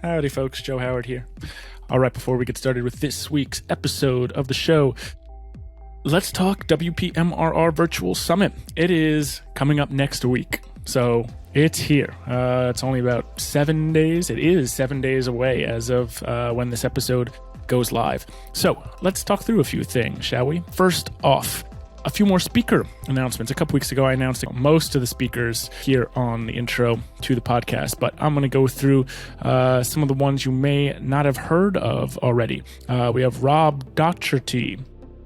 Howdy folks, Joe Howard here. All right, before we get started with this week's episode of the show, let's talk WPMRR Virtual Summit. It is coming up next week, so it's here. It's only about 7 days. It is 7 days away as of when this episode goes live. So let's talk through a few things, shall we? First off, a few more speaker announcements. A couple weeks ago, I announced most of the speakers here on the intro to the podcast, but I'm going to go through some of the ones you may not have heard of already. We have Rob Docherty.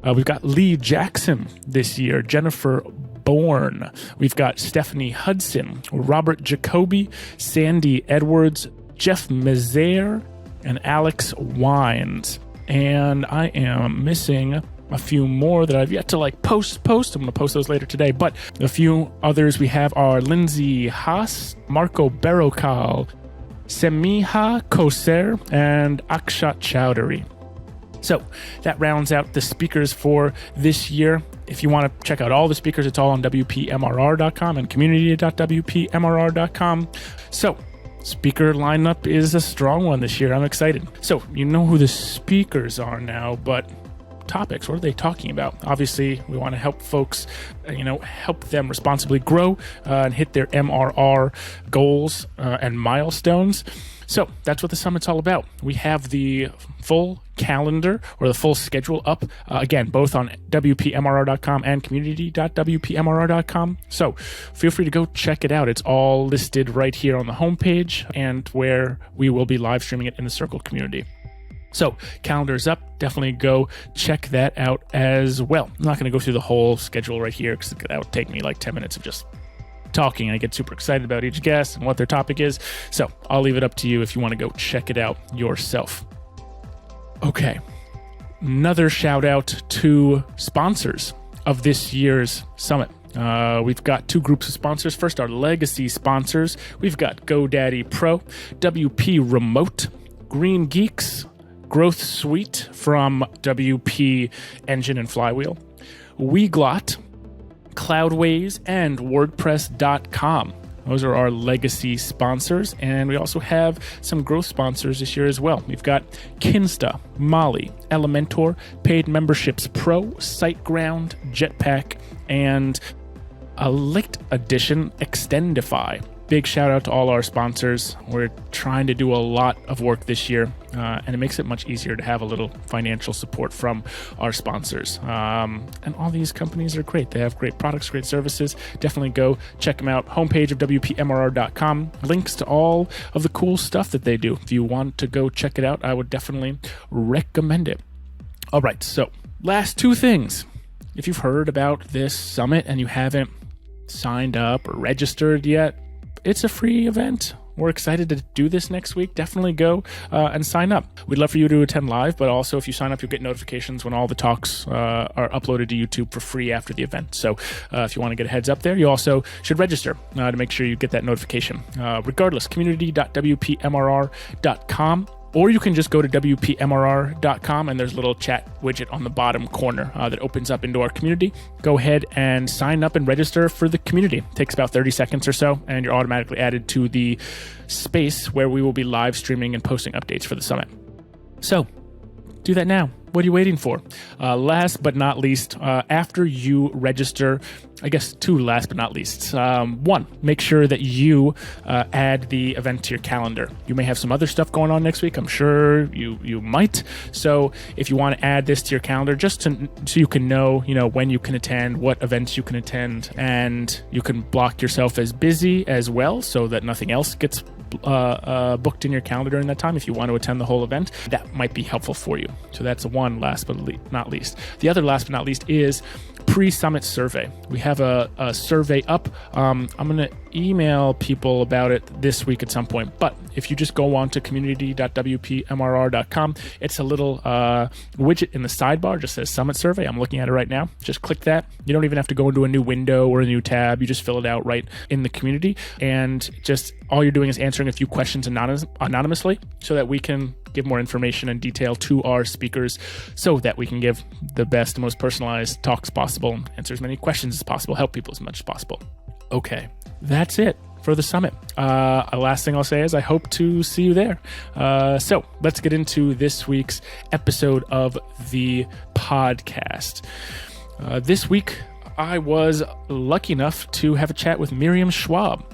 We've got Lee Jackson this year, Jennifer Bourne. We've got Stephanie Hudson, Robert Jacoby, Sandy Edwards, Jeff Mazaire, and Alex Wines. And I am missing a few more that I've yet to post. I'm going to post those later today. But a few others we have are Lindsay Haas, Marco Berrocal, Semiha Koser, and Akshat Chowdhury. So that rounds out the speakers for this year. If you want to check out all the speakers, it's all on WPMRR.com and community.WPMRR.com. So speaker lineup is a strong one this year. I'm excited. So you know who the speakers are now, but topics, what are they talking about? Obviously, we want to help folks, help them responsibly grow and hit their MRR goals and milestones. So that's what the summit's all about. We have the full calendar or the full schedule up, again, both on WPMRR.com and community.WPMRR.com. So feel free to go check it out. It's all listed right here on the homepage and where we will be live streaming it in the Circle community. So calendar's up. Definitely go check that out as well. I'm not going to go through the whole schedule right here because that would take me 10 minutes of just talking. I get super excited about each guest and what their topic is. So I'll leave it up to you if you want to go check it out yourself. Okay. Another shout out to sponsors of this year's summit. We've got two groups of sponsors. First, our legacy sponsors. We've got GoDaddy Pro, WP Remote, Green Geeks, Growth Suite from WP Engine and Flywheel, Weglot, Cloudways, and WordPress.com. Those are our legacy sponsors, and we also have some growth sponsors this year as well. We've got Kinsta, Molly, Elementor, Paid Memberships Pro, SiteGround, Jetpack, and a late edition Extendify. Big shout out to all our sponsors. We're trying to do a lot of work this year, and it makes it much easier to have a little financial support from our sponsors. And all these companies are great. They have great products, great services. Definitely go check them out. Homepage of WPMRR.com. Links to all of the cool stuff that they do. If you want to go check it out, I would definitely recommend it. All right, so last two things. If you've heard about this summit and you haven't signed up or registered yet, it's a free event. We're excited to do this next week. Definitely go and sign up. We'd love for you to attend live, but also if you sign up, you'll get notifications when all the talks are uploaded to YouTube for free after the event. So if you want to get a heads up there, you also should register to make sure you get that notification. Regardless, community.WPMRR.com. Or you can just go to WPMRR.com and there's a little chat widget on the bottom corner that opens up into our community. Go ahead and sign up and register for the community. It takes about 30 seconds or so, and you're automatically added to the space where we will be live streaming and posting updates for the summit. So do that now. What are you waiting for? Last but not least, after you register, I guess two last but not least. One, make sure that you add the event to your calendar. You may have some other stuff going on next week. I'm sure you might. So if you want to add this to your calendar, just so you can know, when you can attend, what events you can attend, and you can block yourself as busy as well so that nothing else gets booked in your calendar during that time. If you want to attend the whole event, that might be helpful for you. So that's one last but not least. The other last but not least is pre-summit survey. We have a survey up. I'm going to email people about it this week at some point, but if you just go on to community.WPMRR.com, it's a little widget in the sidebar, just says summit survey. I'm looking at it right now. Just click that. You don't even have to go into a new window or a new tab. You just fill it out right in the community, and just all you're doing is answering a few questions anonymously so that we can give more information and detail to our speakers so that we can give the best, most personalized talks possible, answer as many questions as possible, help people as much as possible. Okay, that's it. for the summit. Last thing I'll say is I hope to see you there. So let's get into this week's episode of the podcast. This week, I was lucky enough to have a chat with Miriam Schwab.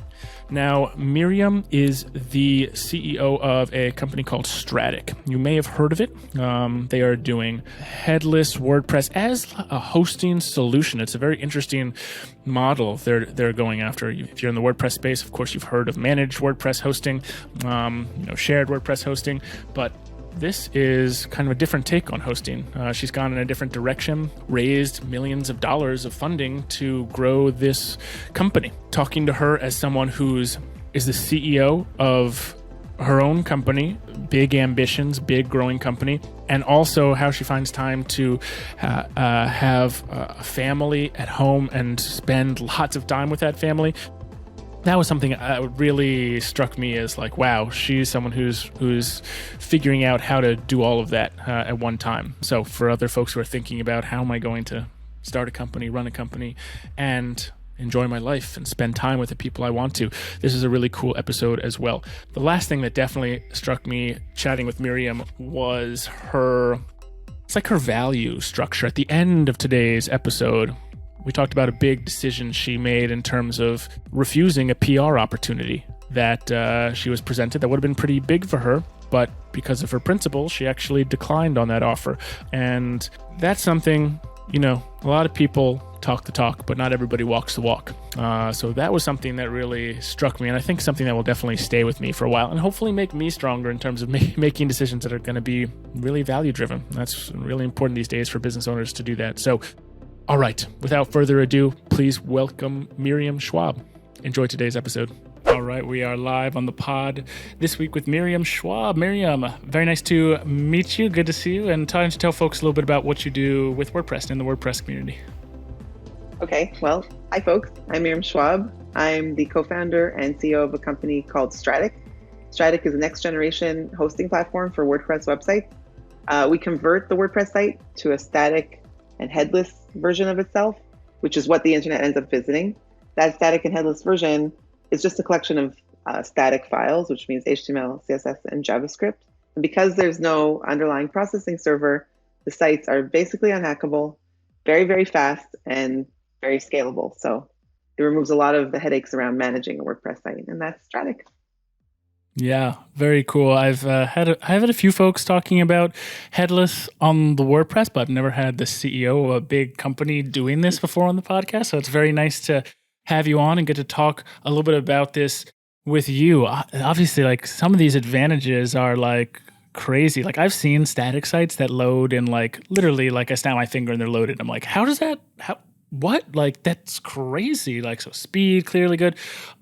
Now, Miriam is the CEO of a company called Strattic. You may have heard of it. They are doing Headless WordPress as a hosting solution. It's a very interesting model they're going after. If you're in the WordPress space, of course, you've heard of managed WordPress hosting, shared WordPress hosting, but this is kind of a different take on hosting. She's gone in a different direction, raised millions of dollars of funding to grow this company. Talking to her as someone is the CEO of her own company, big ambitions, big growing company, and also how she finds time to have a family at home and spend lots of time with that family. That was something that really struck me as like, wow, she's someone who's figuring out how to do all of that at one time. So for other folks who are thinking about how am I going to start a company, run a company, and enjoy my life and spend time with the people I want to, this is a really cool episode as well. The last thing that definitely struck me chatting with Miriam was her value structure. At the end of today's episode, we talked about a big decision she made in terms of refusing a PR opportunity that she was presented that would have been pretty big for her, but because of her principles, she actually declined on that offer. And that's something, a lot of people talk the talk, but not everybody walks the walk. So that was something that really struck me, and I think something that will definitely stay with me for a while and hopefully make me stronger in terms of making decisions that are going to be really value-driven. That's really important these days for business owners to do that. So all right, without further ado, please welcome Miriam Schwab. Enjoy today's episode. All right, we are live on the pod this week with Miriam Schwab. Miriam, very nice to meet you. Good to see you. And tell folks a little bit about what you do with WordPress and the WordPress community. Okay, well, hi folks. I'm Miriam Schwab. I'm the co-founder and CEO of a company called Strattic. Strattic is a next generation hosting platform for WordPress websites. We convert the WordPress site to a static and headless version of itself, which is what the internet ends up visiting. That static and headless version is just a collection of static files, which means HTML, CSS, and JavaScript. And because there's no underlying processing server, the sites are basically unhackable, very, very fast, and very scalable. So it removes a lot of the headaches around managing a WordPress site, and that's Strattic. Yeah, very cool. I've had a few folks talking about headless on the WordPress, but I've never had the CEO of a big company doing this before on the podcast. So it's very nice to have you on and get to talk a little bit about this with you. Obviously, like some of these advantages are like crazy. Like I've seen static sites that load in like literally like I snap my finger and they're loaded. I'm like, what? Like that's crazy. Like so speed, clearly good.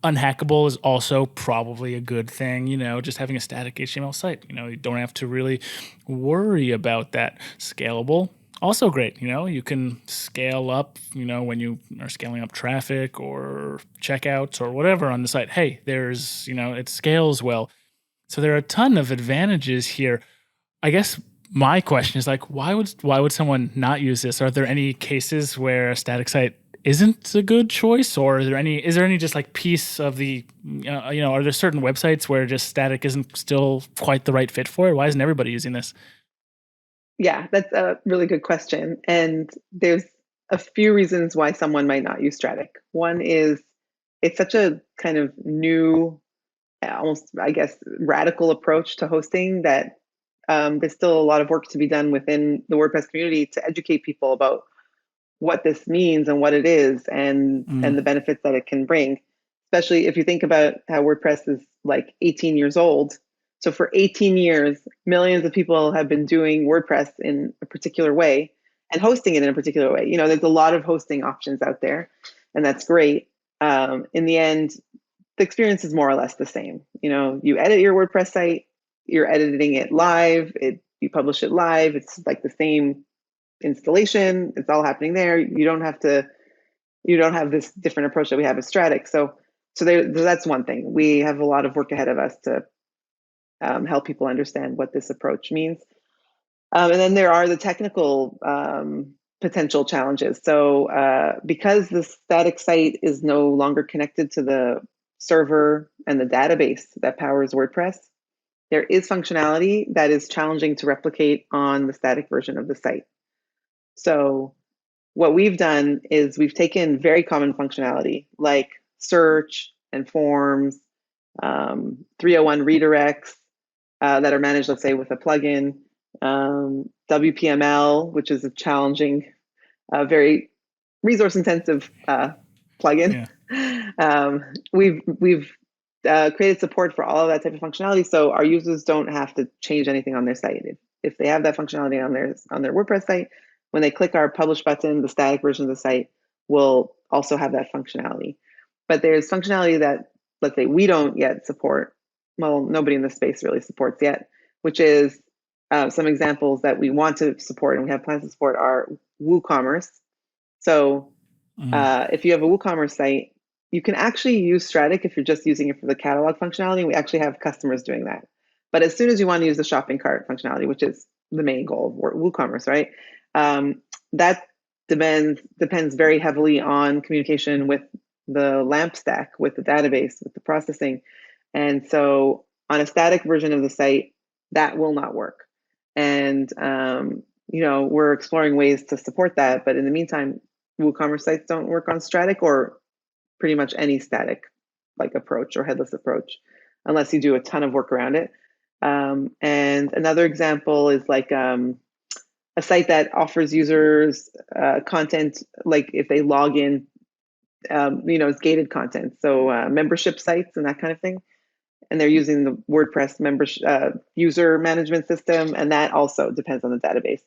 Unhackable is also probably a good thing, just having a static HTML site. You don't have to really worry about that. Scalable, also great. You can scale up, when you are scaling up traffic or checkouts or whatever on the site. Hey, there's, it scales well. So there are a ton of advantages here. I guess my question is like, why would someone not use this? Are there any cases where a static site isn't a good choice, or is there any just like piece of the, are there certain websites where just static isn't still quite the right fit for it? Why isn't everybody using this? Yeah, that's a really good question. And there's a few reasons why someone might not use Strattic. One is it's such a kind of new, almost, I guess, radical approach to hosting that there's still a lot of work to be done within the WordPress community to educate people about what this means and what it is and the benefits that it can bring, especially if you think about how WordPress is like 18 years old. So for 18 years, millions of people have been doing WordPress in a particular way and hosting it in a particular way. There's a lot of hosting options out there, and that's great. In the end, the experience is more or less the same. You edit your WordPress site, you're editing it live, you publish it live. It's like the same installation. It's all happening there. You don't have this different approach that we have with Strattic. So that's one thing. We have a lot of work ahead of us to help people understand what this approach means. And then there are the technical potential challenges. So because the static site is no longer connected to the server and the database that powers WordPress, there is functionality that is challenging to replicate on the static version of the site. So what we've done is we've taken very common functionality like search and forms, 301 redirects that are managed, let's say, with a plugin, WPML, which is a challenging, very resource intensive plugin. Yeah. We've created support for all of that type of functionality, so our users don't have to change anything on their site. If they have that functionality on their WordPress site, when they click our publish button, the static version of the site will also have that functionality. But there's functionality that, let's say, we don't yet support. Well, nobody in this space really supports yet, which is some examples that we want to support and we have plans to support are WooCommerce. So if you have a WooCommerce site, you can actually use Strattic if you're just using it for the catalog functionality. We actually have customers doing that. But as soon as you want to use the shopping cart functionality, which is the main goal of WooCommerce, right? That depends very heavily on communication with the LAMP stack, with the database, with the processing. And so on a static version of the site, that will not work. And, we're exploring ways to support that. But in the meantime, WooCommerce sites don't work on Strattic or pretty much any static like approach or headless approach, unless you do a ton of work around it. And another example is like a site that offers users content, like if they log in, it's gated content. So membership sites and that kind of thing. And they're using the WordPress user management system. And that also depends on the database.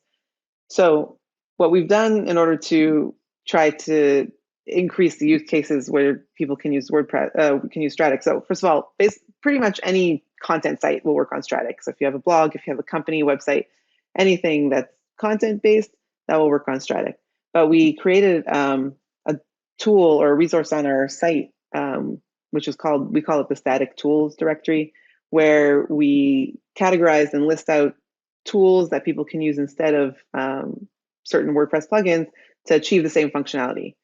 So what we've done in order to try to increase the use cases where people can use WordPress, can use Strattic. So first of all, pretty much any content site will work on Strattic. So if you have a blog, if you have a company website, anything that's content based, that will work on Strattic. But we created a tool or a resource on our site, which is we call it the static tools directory, where we categorize and list out tools that people can use instead of certain WordPress plugins to achieve the same functionality.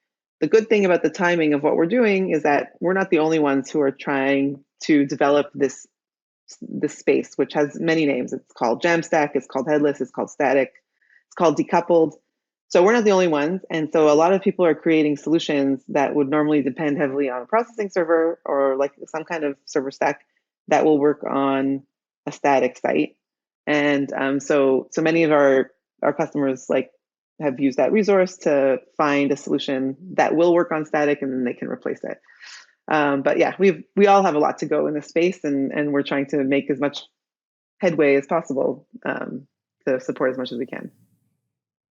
The good thing about the timing of what we're doing is that we're not the only ones who are trying to develop this space, which has many names. It's called Jamstack, it's called Headless, it's called Static, it's called Decoupled. So we're not the only ones. And so a lot of people are creating solutions that would normally depend heavily on a processing server or like some kind of server stack that will work on a static site. And so many of our customers have used that resource to find a solution that will work on static, and then they can replace it. But yeah, we all have a lot to go in this space, and we're trying to make as much headway as possible to support as much as we can.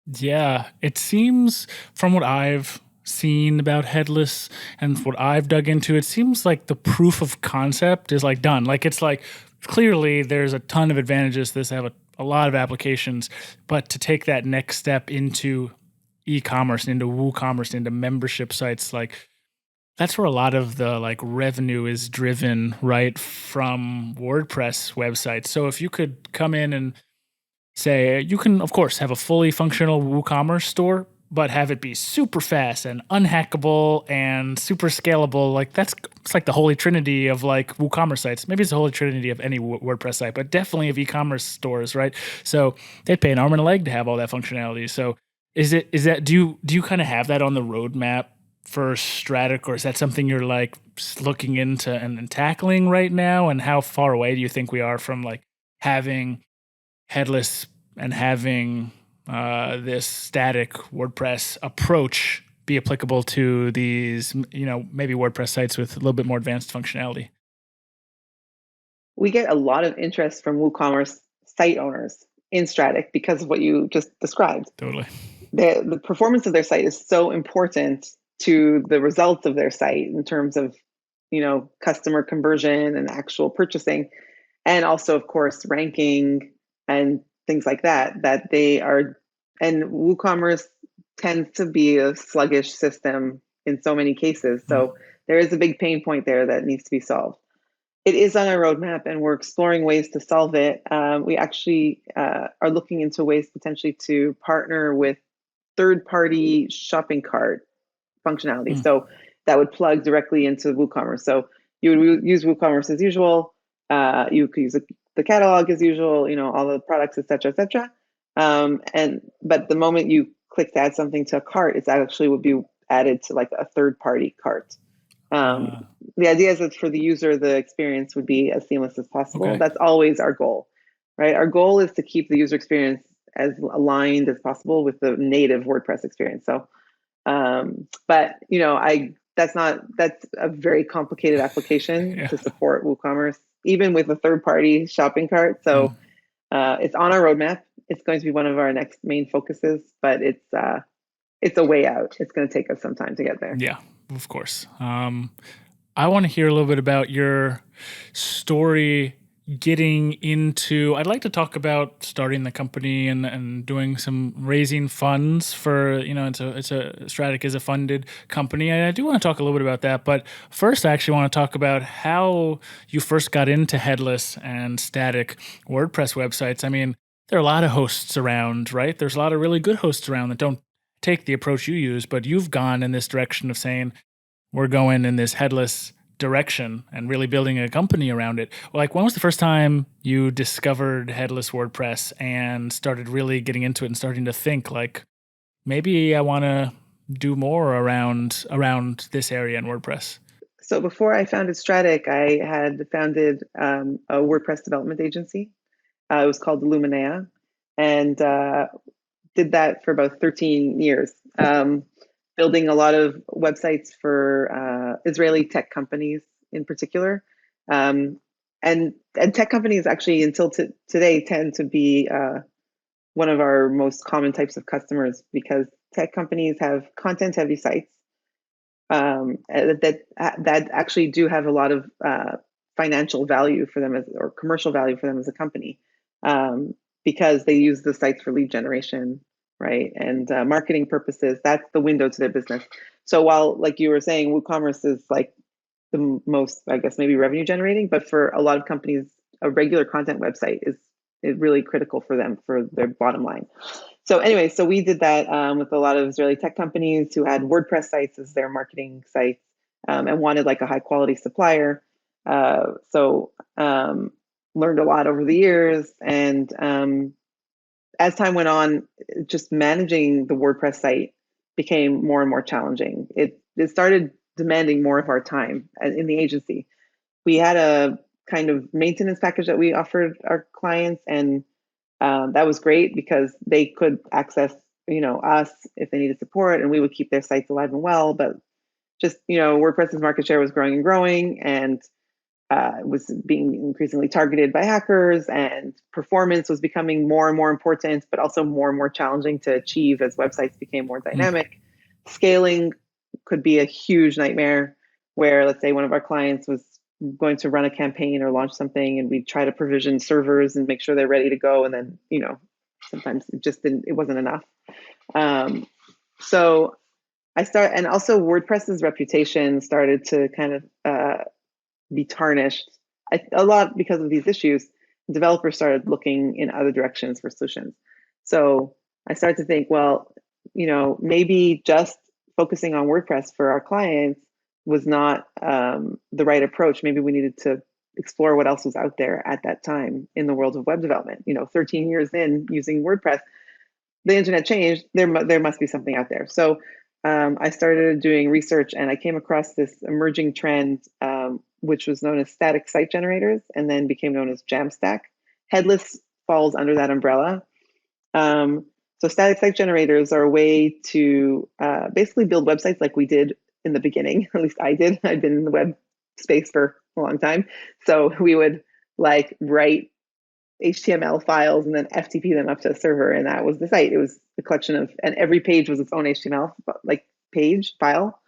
Yeah, it seems from what I've seen about headless and what I've dug into, it seems like the proof of concept is like done. Like it's like clearly there's a ton of advantages to this. I have a lot of applications, but to take that next step into e-commerce, into WooCommerce, into membership sites, like that's where a lot of the like revenue is driven, right, from WordPress websites. So if you could come in and say you can, of course, have a fully functional WooCommerce store, but have it be super fast and unhackable and super scalable. Like it's like the holy trinity of like WooCommerce sites. Maybe it's the holy trinity of any WordPress site, but definitely of e-commerce stores, right? So they'd pay an arm and a leg to have all that functionality. So do you kind of have that on the roadmap for Strattic, or is that something you're like looking into and tackling right now? And how far away do you think we are from like having headless and having this static WordPress approach be applicable to these, maybe WordPress sites with a little bit more advanced functionality? We get a lot of interest from WooCommerce site owners in Strattic because of what you just described. Totally. The performance of their site is so important to the results of their site in terms of, customer conversion and actual purchasing, and also, of course, ranking and things like that, that they are, and WooCommerce tends to be a sluggish system in so many cases. So there is a big pain point there that needs to be solved. It is on our roadmap, and we're exploring ways to solve it. We actually are looking into ways potentially to partner with third-party shopping cart functionality. So that would plug directly into WooCommerce. So you would use WooCommerce as usual. You could use the catalog as usual, all the products, et cetera, et cetera. But the moment you click to add something to a cart, it actually would be added to like a third party cart. The idea is that for the user, the experience would be as seamless as possible. Okay. That's always our goal, right? Our goal is to keep the user experience as aligned as possible with the native WordPress experience. So, but that's a very complicated application Yeah. to support WooCommerce, even with a third-party shopping cart. So it's on our roadmap. It's going to be one of our next main focuses, but it's a way out. It's going to take us some time to get there. Yeah, of course. I want to hear a little bit about your story getting into. I'd like to talk about starting the company and doing some raising funds for, it's a Strattic is a funded company. And I do want to talk a little bit about that. But first, I actually want to talk about how you first got into headless and static WordPress websites. I mean, there are a lot of hosts around, right? There's a lot of really good hosts around that don't take the approach you use, but you've gone in this direction of saying, we're going in this headless direction and really building a company around it. Like, when was the first time you discovered headless WordPress and started really getting into it and starting to think like, maybe I want to do more around this area in WordPress? So before I founded Strattic, I had founded a WordPress development agency. It was called Luminea, and did that for about 13 years, building a lot of websites for Israeli tech companies in particular. And tech companies actually until today tend to be one of our most common types of customers, because tech companies have content heavy sites that actually do have a lot of financial value for them or commercial value for them as a company, because they use the sites for lead generation, right? And marketing purposes. That's the window to their business. So while, like you were saying, WooCommerce is like the most, I guess, maybe revenue generating, but for a lot of companies, a regular content website is really critical for them for their bottom line. So anyway, so we did that with a lot of Israeli tech companies who had WordPress sites as their marketing sites, and wanted like a high quality supplier. So learned a lot over the years, and as time went on, just managing the WordPress site became more and more challenging. It started demanding more of our time in the agency. We had a kind of maintenance package that we offered our clients, and that was great because they could access, us if they needed support, and we would keep their sites alive and well. But just, WordPress's market share was growing and growing, and was being increasingly targeted by hackers, and performance was becoming more and more important, but also more and more challenging to achieve as websites became more dynamic. Scaling could be a huge nightmare, where let's say one of our clients was going to run a campaign or launch something, and we'd try to provision servers and make sure they're ready to go, and then sometimes it wasn't enough. So and also WordPress's reputation started to kind of be tarnished a lot because of these issues. Developers started looking in other directions for solutions. So I started to think, well, maybe just focusing on WordPress for our clients was not the right approach. Maybe we needed to explore what else was out there at that time in the world of web development. 13 years in using WordPress, the internet changed. There must be something out there. So I started doing research, and I came across this emerging trend, which was known as static site generators, and then became known as Jamstack. Headless falls under that umbrella. So static site generators are a way to basically build websites like we did in the beginning. At least I did. I'd been in the web space for a long time. So we would write HTML files and then FTP them up to a server, and that was the site. It was a collection of, and every page was its own HTML page file.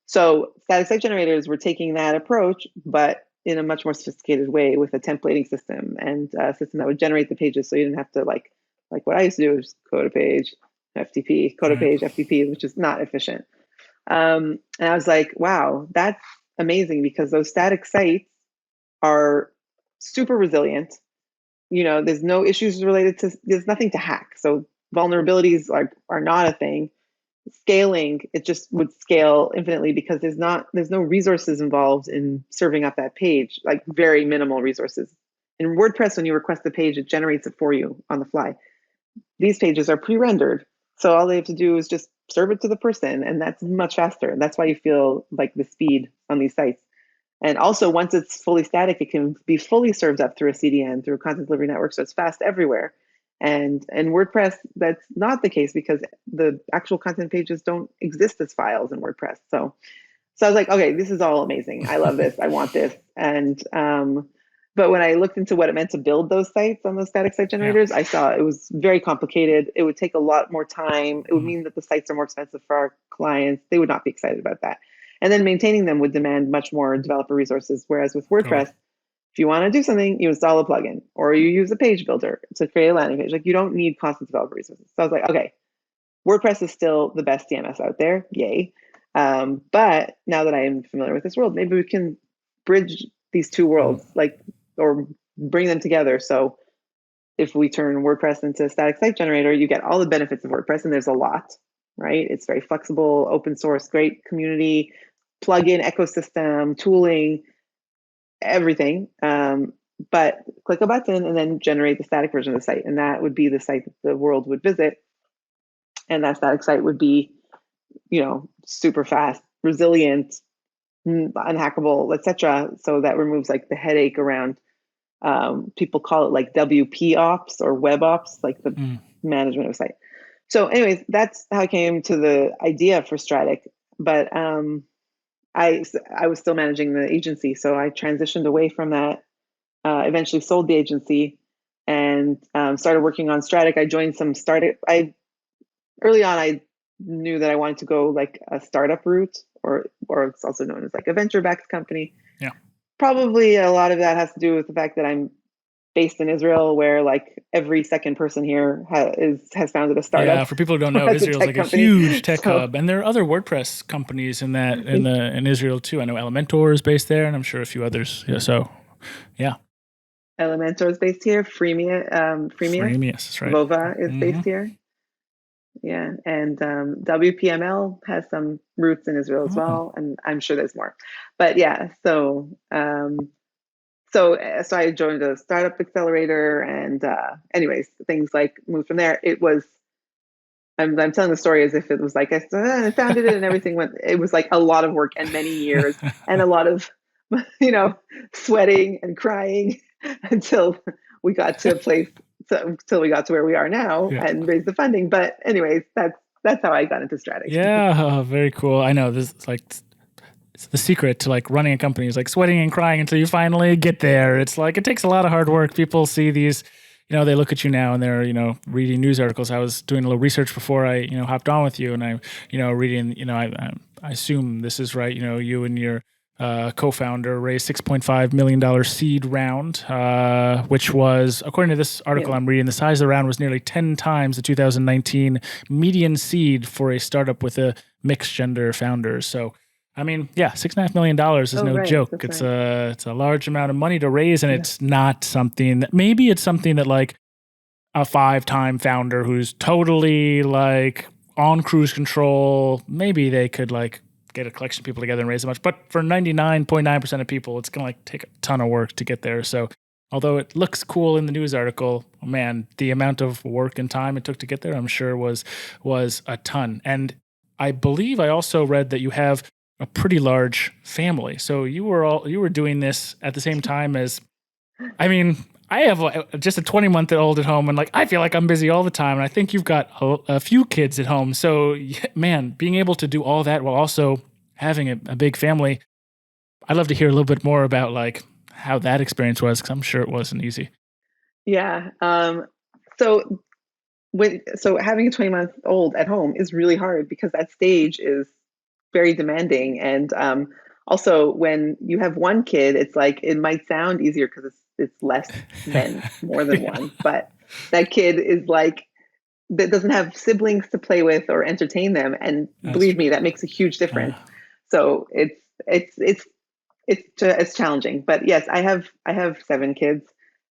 So static site generators were taking that approach, but in a much more sophisticated way, with a templating system and a system that would generate the pages, so you didn't have to like what I used to do was code a page, FTP, code a page, FTP, which is not efficient. And I was like, wow, that's amazing, because those static sites are super resilient. There's no issues related to, there's nothing to hack. So vulnerabilities are not a thing. scaling, it just would scale infinitely because there's no resources involved in serving up that page, like very minimal resources. In WordPress, when you request a page, it generates it for you on the fly. These pages are pre-rendered, so all they have to do is just serve it to the person, and that's much faster. And that's why you feel like the speed on these sites. And also, once it's fully static, it can be fully served up through a CDN, through a content delivery network, so it's fast everywhere. And WordPress, that's not the case because the actual content pages don't exist as files in WordPress. So I was like, okay, this is all amazing. I love this. I want this. And but when I looked into what it meant to build those sites on those static site generators, I saw it was very complicated. It would take a lot more time. It would mean that the sites are more expensive for our clients. They would not be excited about that. And then maintaining them would demand much more developer resources. Whereas with WordPress, if you want to do something, you install a plugin or you use a page builder to create a landing page. Like, you don't need constant developer resources. So I was like, okay, WordPress is still the best CMS out there. Yay. But now that I am familiar with this world, maybe we can bridge these two worlds, like, or bring them together. So if we turn WordPress into a static site generator, you get all the benefits of WordPress, and there's a lot, right? It's very flexible, open source, great community, plugin ecosystem, tooling, everything. But click a button and then generate the static version of the site. And that would be the site that the world would visit. And that static site would be, super fast, resilient, unhackable, etc. So that removes like the headache around, people call it like WP ops or web ops, like the management of a site. So anyways, that's how I came to the idea for Strattic. But I was still managing the agency, so I transitioned away from that. Eventually sold the agency and started working on Strattic. I joined some startup. Early on, I knew that I wanted to go like a startup route, or it's also known as like a venture-backed company. Yeah. Probably a lot of that has to do with the fact that I'm based in Israel, where like every second person here has founded a startup. Yeah, for people who don't know, Israel's like company. A huge tech hub, and there are other WordPress companies in Israel too. I know Elementor is based there, and I'm sure a few others. Yeah, so yeah, Elementor is based here. Freemius, that's right. Vova is based here. Yeah, and WPML has some roots in Israel as well, and I'm sure there's more. But yeah, so I joined a startup accelerator, and anyways, things like moved from there. It was, I'm telling the story as if it was like I founded it and everything went. It was like a lot of work and many years and a lot of sweating and crying until we got to a place. Until we got to where we are now and raised the funding. But anyways, that's how I got into Strattic. Yeah, very cool. I know this is like, it's the secret to like running a company is like sweating and crying until you finally get there. It's like, it takes a lot of hard work. People see these, they look at you now and they're, reading news articles. I was doing a little research before I, hopped on with you, and I, reading, I assume this is right. You and your co-founder raised $6.5 million seed round, which was, according to this article I'm reading, the size of the round was nearly 10 times the 2019 median seed for a startup with a mixed gender founder. So, I mean, yeah, $6.5 million is no joke. It's a large amount of money to raise, and it's not something that, maybe it's something that like a 5-time founder who's totally like on cruise control, maybe they could like get a collection of people together and raise as much. But for 99.9% of people, it's going to like take a ton of work to get there. So although it looks cool in the news article, man, the amount of work and time it took to get there, I'm sure was a ton. And I believe I also read that you have a pretty large family. So you were doing this at the same time as, I mean, I have just a 20-month-old at home, and like I feel like I'm busy all the time. And I think you've got a few kids at home. So, man, being able to do all that while also having a big family, I'd love to hear a little bit more about like how that experience was, because I'm sure it wasn't easy. Yeah. So having a 20-month-old at home is really hard because that stage is very demanding, and also when you have one kid, it's like it might sound easier because it's less than more than one, but that kid is like that doesn't have siblings to play with or entertain them, and believe me, that makes a huge difference. So it's challenging. But yes, I have 7 kids.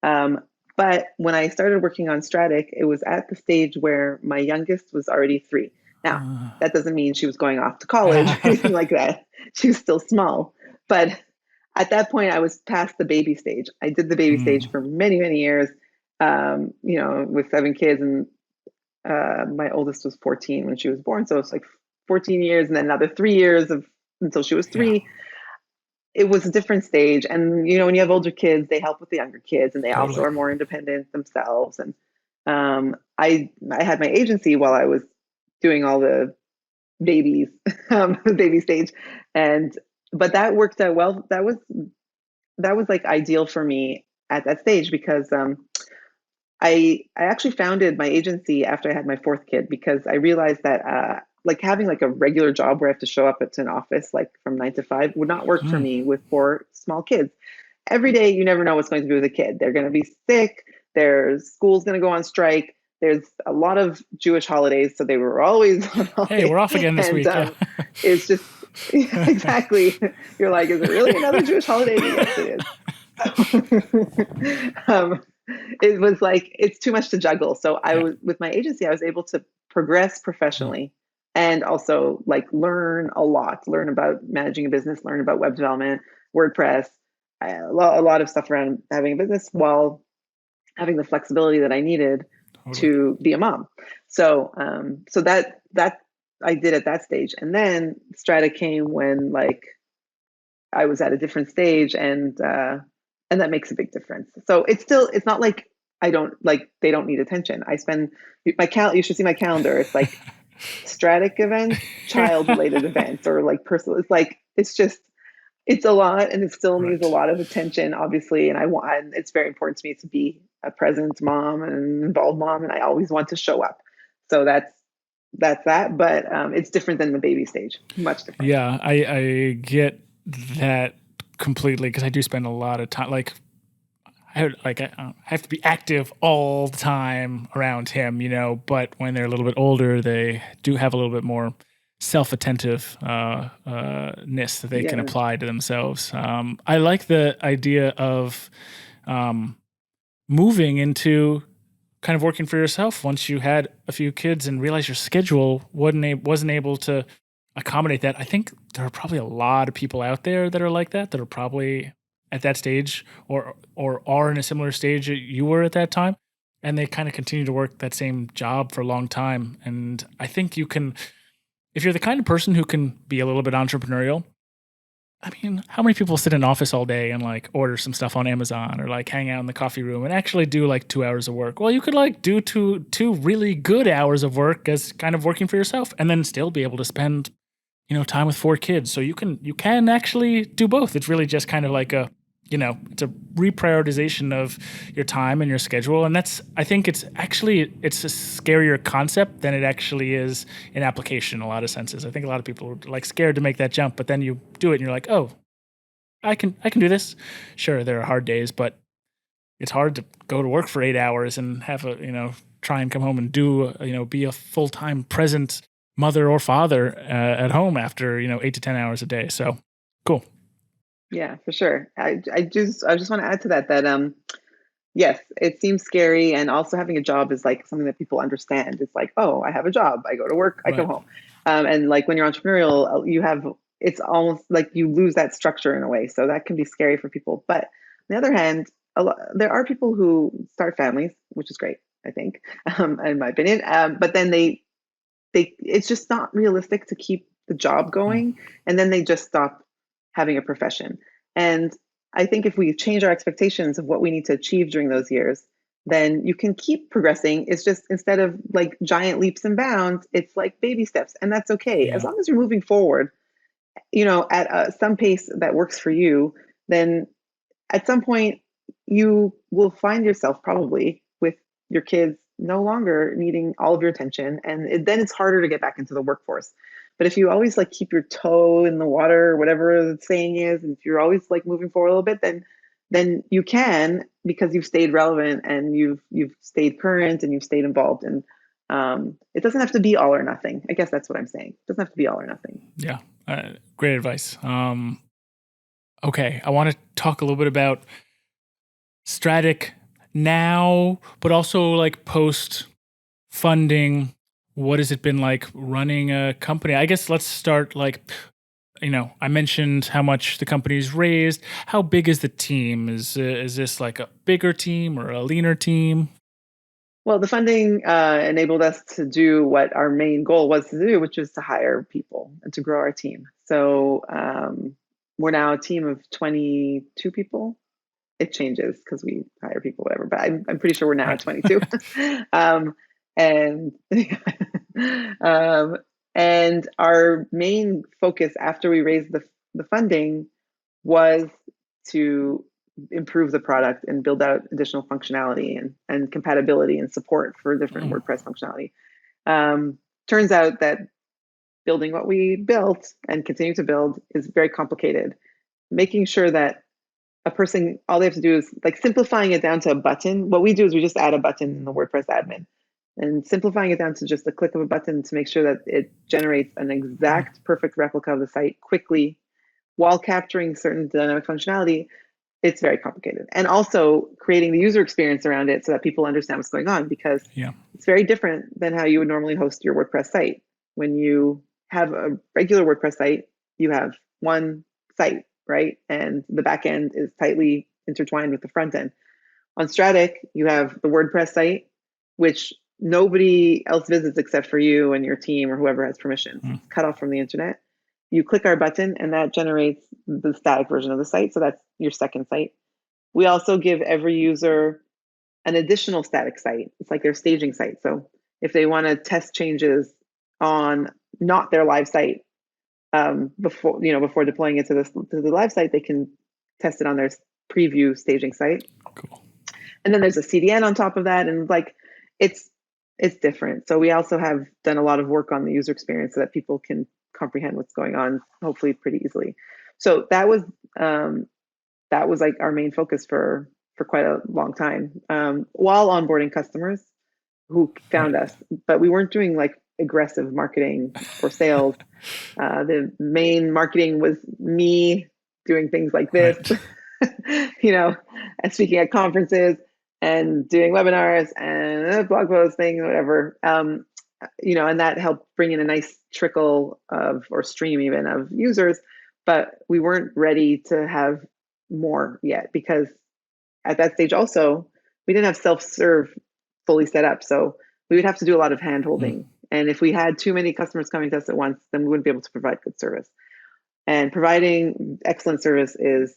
But when I started working on Strattic, it was at the stage where my youngest was already 3. Now, that doesn't mean she was going off to college or anything like that. She was still small. But at that point, I was past the baby stage. I did the baby stage for many, many years, with 7 kids. And my oldest was 14 when she was born. So it's like 14 years and then another 3 years until she was 3. Yeah. It was a different stage. And, when you have older kids, they help with the younger kids and they Totally. also are more independent themselves. And I had my agency while I was doing all the babies, the baby stage. But that worked out well. That was like ideal for me at that stage because I actually founded my agency after I had my 4th kid because I realized that like having like a regular job where I have to show up at an office like from 9 to 5 would not work for me with 4 small kids. Every day, you never know what's going to be with a kid. They're going to be sick. Their school's going to go on strike. There's a lot of Jewish holidays, so they were always on holiday. Hey, we're off again this week. It's just exactly. You're like, is it really another Jewish holiday? Yes, it is. It was like it's too much to juggle. So I was with my agency. I was able to progress professionally and also like learn a lot. Learn about managing a business. Learn about web development, WordPress, a lot of stuff around having a business while having the flexibility that I needed to be a mom. So that I did at that stage. And then Strattic came when like I was at a different stage and that makes a big difference. So it's not like they don't need attention. I spend you should see my calendar. It's like Strattic events, child related events, or like personal. It's a lot and it still needs a lot of attention, obviously. And it's very important to me to be a present mom and involved mom. And I always want to show up. So that's that. But it's different than the baby stage, much different. Yeah, I get that completely because I do spend a lot of time. I have to be active all the time around him, but when they're a little bit older, they do have a little bit more self-attentiveness that they can apply to themselves. I like the idea of moving into kind of working for yourself once you had a few kids and realized your schedule wasn't able to accommodate that. I think there are probably a lot of people out there that are like that are probably at that stage or are in a similar stage that you were at that time, and they kind of continue to work that same job for a long time. And I think you can, if you're the kind of person who can be a little bit entrepreneurial, I mean, how many people sit in an office all day and like order some stuff on Amazon or like hang out in the coffee room and actually do like 2 hours of work? Well, you could like do two really good hours of work as kind of working for yourself and then still be able to spend, time with 4 kids. So you can actually do both. It's really just kind of like it's a reprioritization of your time and your schedule. And I think it's a scarier concept than it actually is in application in a lot of senses. I think a lot of people are like scared to make that jump, but then you do it and you're like, oh, I can do this. Sure, there are hard days, but it's hard to go to work for 8 hours and have try and come home and do, be a full-time present mother or father at home after, 8 to 10 hours a day. So cool. Yeah, for sure. I just want to add to that yes, it seems scary, and also having a job is like something that people understand. It's like, oh, I have a job, I go to work, I come home, and like when you're entrepreneurial, it's almost like you lose that structure in a way. So that can be scary for people. But on the other hand, there are people who start families, which is great, I think, in my opinion. But then it's just not realistic to keep the job going, and then they just stop having a profession. And I think if we change our expectations of what we need to achieve during those years, then you can keep progressing. It's just instead of like giant leaps and bounds, it's like baby steps. And that's okay. As long as you're moving forward, at some pace that works for you, then at some point you will find yourself probably with your kids no longer needing all of your attention. And then it's harder to get back into the workforce. But if you always like keep your toe in the water, or whatever the saying is, and if you're always like moving forward a little bit, then you can, because you've stayed relevant and you've stayed current and you've stayed involved. And it doesn't have to be all or nothing. I guess that's what I'm saying. It doesn't have to be all or nothing. Yeah, great advice. Okay, I want to talk a little bit about Strattic now, but also like post funding. What has it been like running a company? I guess let's start like, I mentioned how much the company's raised. How big is the team? Is this like a bigger team or a leaner team? Well, the funding enabled us to do what our main goal was to do, which was to hire people and to grow our team. So we're now a team of 22 people. It changes because we hire people, whatever, but I'm pretty sure we're now at Right. 22. um, and um, and our main focus after we raised the funding was to improve the product and build out additional functionality and compatibility and support for different Mm. WordPress functionality. Turns out that building what we built and continue to build is very complicated. Making sure that a person, all they have to do is like simplifying it down to a button. What we do is we just add a button in the WordPress admin and simplifying it down to just a click of a button to make sure that it generates an exact perfect replica of the site quickly while capturing certain dynamic functionality. It's very complicated. And also creating the user experience around it so that people understand what's going on, because Yeah. it's very different than how you would normally host your WordPress site. When you have a regular WordPress site, you have one site, right? And the back end is tightly intertwined with the front end. On Strattic, you have the WordPress site, which nobody else visits except for you and your team or whoever has permissions. Mm. It's cut off from the internet. You click our button and that generates the static version of the site. So that's your second site. We also give every user an additional static site. It's like their staging site. So if they want to test changes on not their live site, before deploying it to the live site, they can test it on their preview staging site. Cool. And then there's a CDN on top of that, and like it's different. So we also have done a lot of work on the user experience so that people can comprehend what's going on, hopefully pretty easily. So that was like our main focus for quite a long time, while onboarding customers who found Right. us. But we weren't doing like aggressive marketing or sales. The main marketing was me doing things like this, Right. and speaking at conferences and doing webinars and blog posts, things, whatever. And that helped bring in a nice trickle of, or stream even, of users. But we weren't ready to have more yet, because at that stage also, we didn't have self-serve fully set up. So we would have to do a lot of hand Mm. holding. And if we had too many customers coming to us at once, then we wouldn't be able to provide good service. And providing excellent service is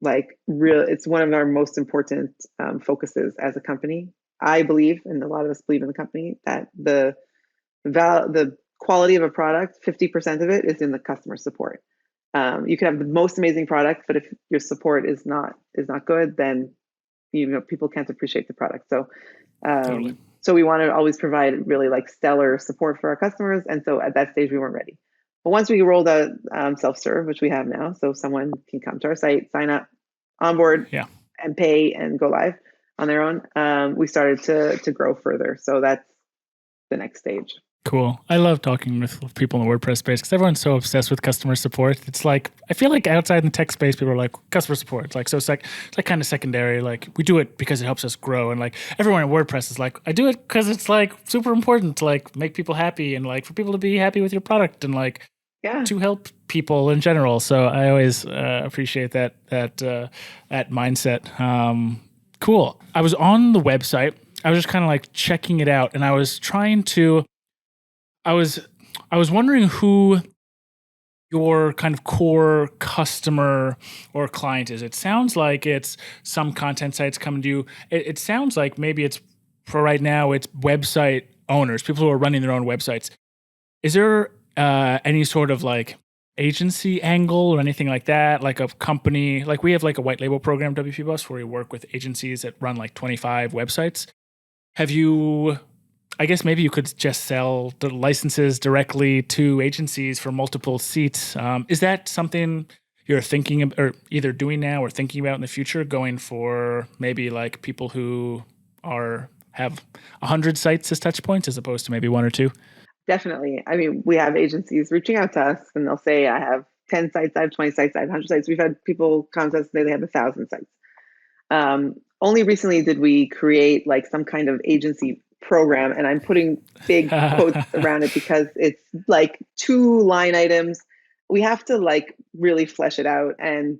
like real. It's one of our most important focuses as a company. I believe, and a lot of us believe in the company, that the quality of a product, 50% of it is in the customer support. You can have the most amazing product, but if your support is not good, then people can't appreciate the product. So Totally. so we want to always provide really like stellar support for our customers. And so at that stage we weren't ready. But once we rolled out self-serve, which we have now, so someone can come to our site, sign up, onboard, Yeah. and pay and go live on their own, we started to grow further. So that's the next stage. Cool. I love talking with people in the WordPress space because everyone's so obsessed with customer support. It's like, I feel like outside in the tech space, people are like, customer support. It's like, it's like kind of secondary. Like, we do it because it helps us grow. And like, everyone in WordPress is like, I do it because it's like super important to like make people happy and like for people to be happy with your product and like Yeah. to help people in general. So I always appreciate that mindset. Cool. I was on the website. I was just kind of like checking it out, and I was trying to. I was wondering who your kind of core customer or client is. It sounds like it's some content sites coming to you. It sounds like maybe it's, for right now, it's website owners, people who are running their own websites. Is there any sort of like agency angle or anything like that? Like a company, like we have like a white label program, WP Bus, where we work with agencies that run like 25 websites. Have you, I guess maybe you could just sell the licenses directly to agencies for multiple seats. Is that something you're thinking of, or either doing now or thinking about in the future, going for maybe like people who have 100 sites as touch points as opposed to maybe one or two? Definitely. I mean, we have agencies reaching out to us and they'll say, I have 10 sites, I have 20 sites, I have 100 sites. We've had people come to us and say they have 1,000 sites. Only recently did we create like some kind of agency program, and I'm putting big quotes around it because it's like 2 line items. We have to like really flesh it out, and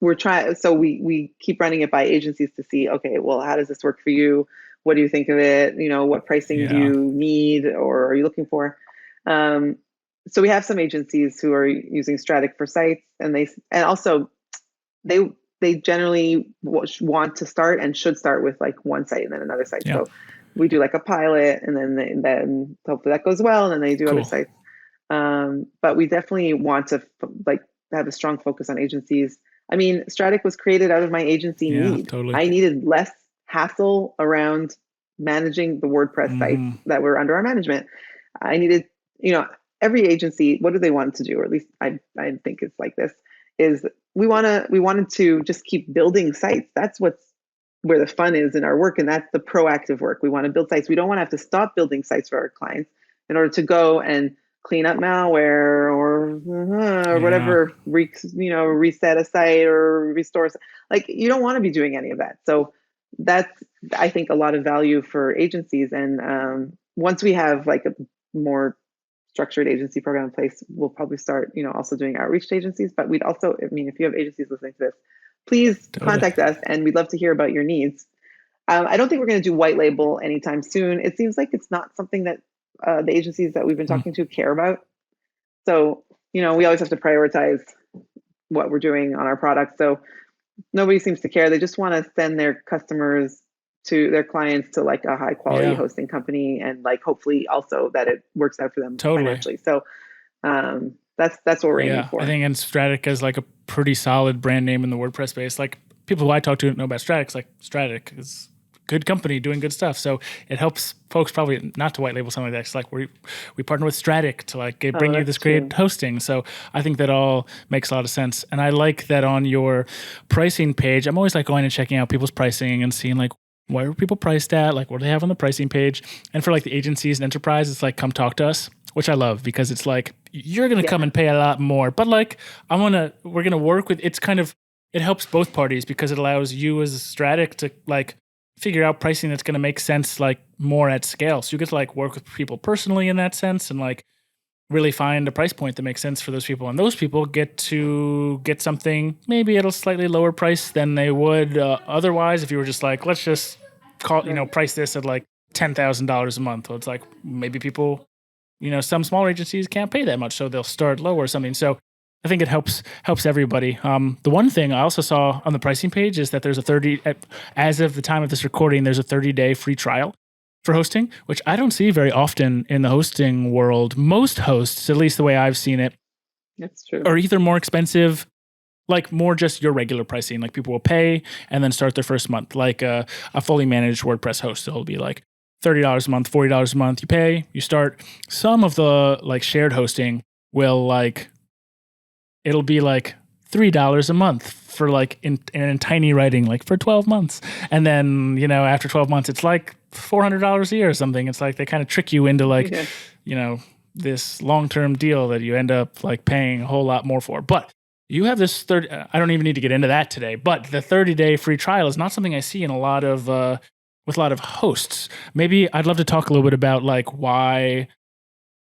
we're trying. So we keep running it by agencies to see, okay, well, how does this work for you? What do you think of it? What pricing do Yeah. you need or are you looking for? So we have some agencies who are using Strattic for sites, and also they generally want to start and should start with like one site and then another site. Yeah. So we do like a pilot, and then hopefully that goes well, and then they do other Cool. sites. But we definitely want to like have a strong focus on agencies. I mean, Strattic was created out of my agency need. Totally. I needed less hassle around managing the WordPress sites that were under our management. I needed, every agency, what do they want to do? Or at least I think it's like this, is we wanted to just keep building sites. That's where the fun is in our work. And that's the proactive work. We want to build sites. We don't want to have to stop building sites for our clients in order to go and clean up malware or whatever, reset a site or restore. Like, you don't want to be doing any of that. So that's, I think, a lot of value for agencies. And once we have like a more structured agency program in place, we'll probably start, also doing outreach to agencies. But we'd also, I mean, if you have agencies listening to this, please contact us, and we'd love to hear about your needs. I don't think we're going to do white label anytime soon. It seems like it's not something that the agencies that we've been talking to care about. So, we always have to prioritize what we're doing on our product. So nobody seems to care. They just want to send their clients to like a high quality hosting company, and like hopefully also that it works out for them financially. So that's what we're aiming for. I think Strattic is like a pretty solid brand name in the WordPress space. Like, people who I talk to know about Strattic. It's like, Strattic is a good company doing good stuff. So it helps folks probably not to white label something like that. It's like we partner with Strattic to like bring you this great hosting. So I think that all makes a lot of sense. And I like that on your pricing page, I'm always like going and checking out people's pricing and seeing like, where are people priced at? Like, what do they have on the pricing page? And for like the agencies and enterprise, it's like, come talk to us, which I love, because it's like, you're going to come and pay a lot more, but like, we're going to work with, it helps both parties, because it allows you as a Strattic to like figure out pricing that's going to make sense, like more at scale. So you get to like work with people personally in that sense, and like really find a price point that makes sense for those people. And those people get to get something maybe at a slightly lower price than they would otherwise if you were just like, let's just price this at like $10,000 a month. Well, it's like, maybe people, some smaller agencies can't pay that much, so they'll start low or something. So I think it helps everybody. The one thing I also saw on the pricing page is that there's as of the time of this recording, there's a 30-day free trial for hosting, which I don't see very often in the hosting world. Most hosts, at least the way I've seen it, that's true, are either more expensive, like more just your regular pricing, like people will pay and then start their first month, like a fully managed WordPress host. So it'll be like $30 a month, $40 a month. You pay, you start. Some of the like shared hosting will like, it'll be like $3 a month for like in tiny writing, like for 12 months. And then, after 12 months, it's like $400 a year or something. It's like they kind of trick you into like, this long-term deal that you end up like paying a whole lot more for. But you have this I don't even need to get into that today, but the 30-day free trial is not something I see in with a lot of hosts. Maybe I'd love to talk a little bit about like why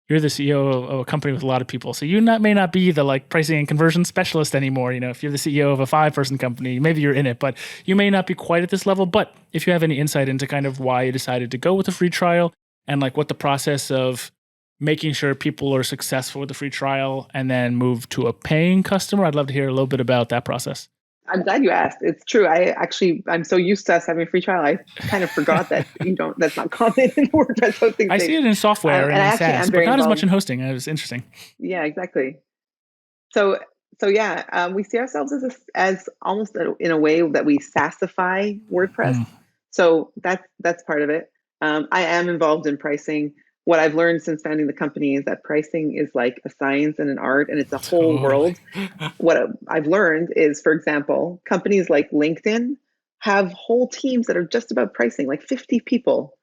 you're the CEO of a company with a lot of people. So you may not be the like pricing and conversion specialist anymore. If you're the CEO of a 5-person company, maybe you're in it, but you may not be quite at this level. But if you have any insight into kind of why you decided to go with a free trial, and like what the process of making sure people are successful with the free trial and then move to a paying customer, I'd love to hear a little bit about that process. I'm glad you asked. It's true. I'm so used to us having a free trial. I kind of forgot that that's not common in WordPress hosting. I see it in software and in SaaS, but not as much in hosting. It was interesting. Yeah, exactly. So yeah, we see ourselves as almost in a way that we SaaSify WordPress. So that's part of it. I am involved in pricing. What I've learned since founding the company is that pricing is like a science and an art, and it's a whole world. What I've learned is, for example, companies like LinkedIn have whole teams that are just about pricing, like 50 people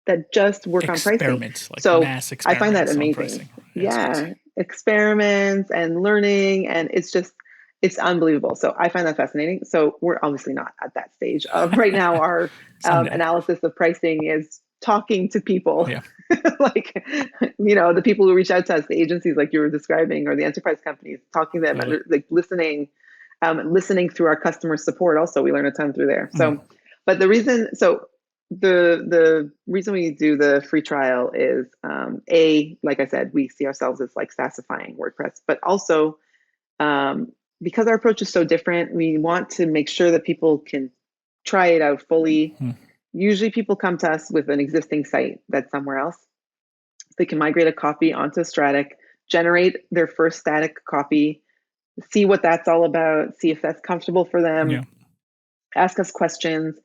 that just work on pricing. Like so mass I find that amazing. Experiments and learning, and it's unbelievable. So I find that fascinating. So we're obviously not at that stage. Right now, our analysis of pricing is talking to people. Yeah. Like, the people who reach out to us, the agencies like you were describing, or the enterprise companies, talking to them, Totally. like listening through our customer support. Also, we learn a ton through there. So, but the reason we do the free trial is, like I said, we see ourselves as like SaaSifying WordPress, but also because our approach is so different, we want to make sure that people can try it out fully. Usually people come to us with an existing site that's somewhere else. They can migrate a copy onto Strattic, generate their first static copy, see what that's all about, see if that's comfortable for them, ask us questions.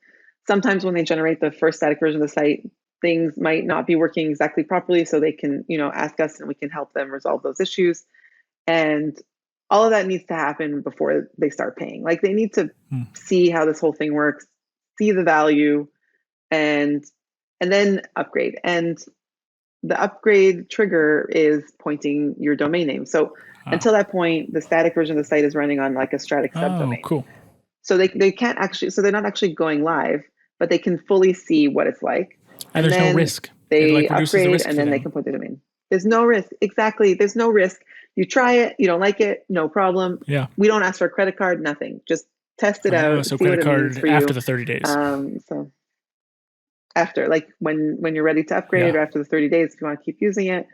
Sometimes when they generate the first static version of the site, things might not be working exactly properly, so they can, ask us and we can help them resolve those issues. And all of that needs to happen before they start paying. Like, they need to see how this whole thing works, see the value, and then upgrade. And the upgrade trigger is pointing your domain name. So until that point, the static version of the site is running on like a Strattic subdomain. Oh, cool. So they can't actually, so they're not actually going live, but they can fully see what it's like. And there's no risk. They upgrade, and then they can point the domain. There's no risk. Exactly. There's no risk. You try it, you don't like it, no problem. Yeah. We don't ask for a credit card, nothing. Just test it out. So see credit what it means card for after you. the 30 days. So after, like when you're ready to upgrade, or after the 30 days, if you want to keep using it.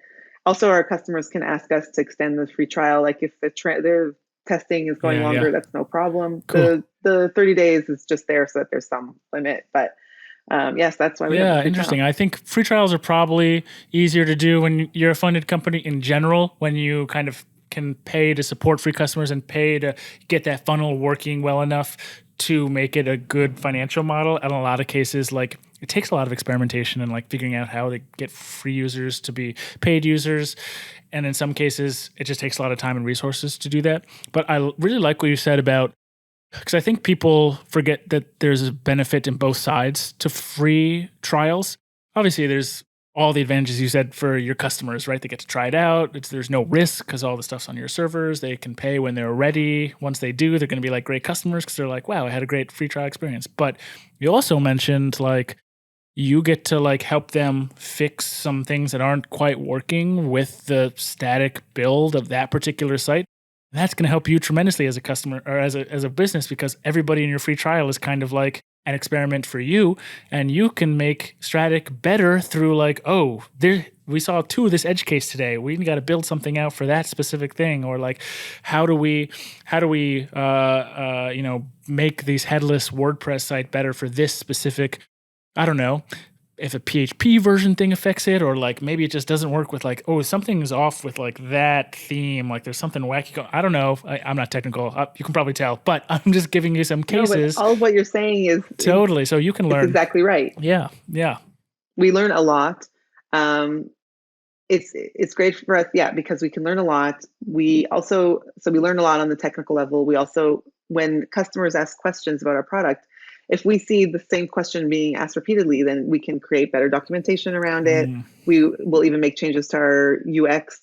Also, our customers can ask us to extend the free trial. Like if their testing is going longer, that's no problem. Cool. The 30 days is just there so that there's some limit. But yes, that's why we have a free interesting. trial. I think free trials are probably easier to do when you're a funded company in general, when you kind of can pay to support free customers and pay to get that funnel working well enough to make it a good financial model. And in a lot of cases, like, it takes a lot of experimentation and like figuring out how to get free users to be paid users. And in some cases, it just takes a lot of time and resources to do that. But I really like what you said about, because I think people forget that there's a benefit in both sides to free trials. Obviously, there's all the advantages you said for your customers, right? They get to try it out. There's no risk because all the stuff's on your servers. They can pay when they're ready. Once they do, they're going to be like great customers because they're like, wow, I had a great free trial experience. But you also mentioned like you get to like help them fix some things that aren't quite working with the static build of that particular site. That's going to help you tremendously as a customer or as a business, because everybody in your free trial is kind of like an experiment for you, and you can make Strattic better through like, oh, we saw 2 of this edge case today. We got to build something out for that specific thing, or like, how do we make these headless WordPress site better for this specific, I don't know, if a PHP version thing affects it, or like maybe it just doesn't work with like, oh, something's off with like that theme, like there's something wacky. I don't know. I'm not technical. You can probably tell, but I'm just giving you some cases. No, but all of what you're saying is totally. So you can learn. It's exactly right. Yeah. We learn a lot. It's great for us, because we can learn a lot. We learn a lot on the technical level. We also, when customers ask questions about our product, if we see the same question being asked repeatedly, then we can create better documentation around it. We will even make changes to our UX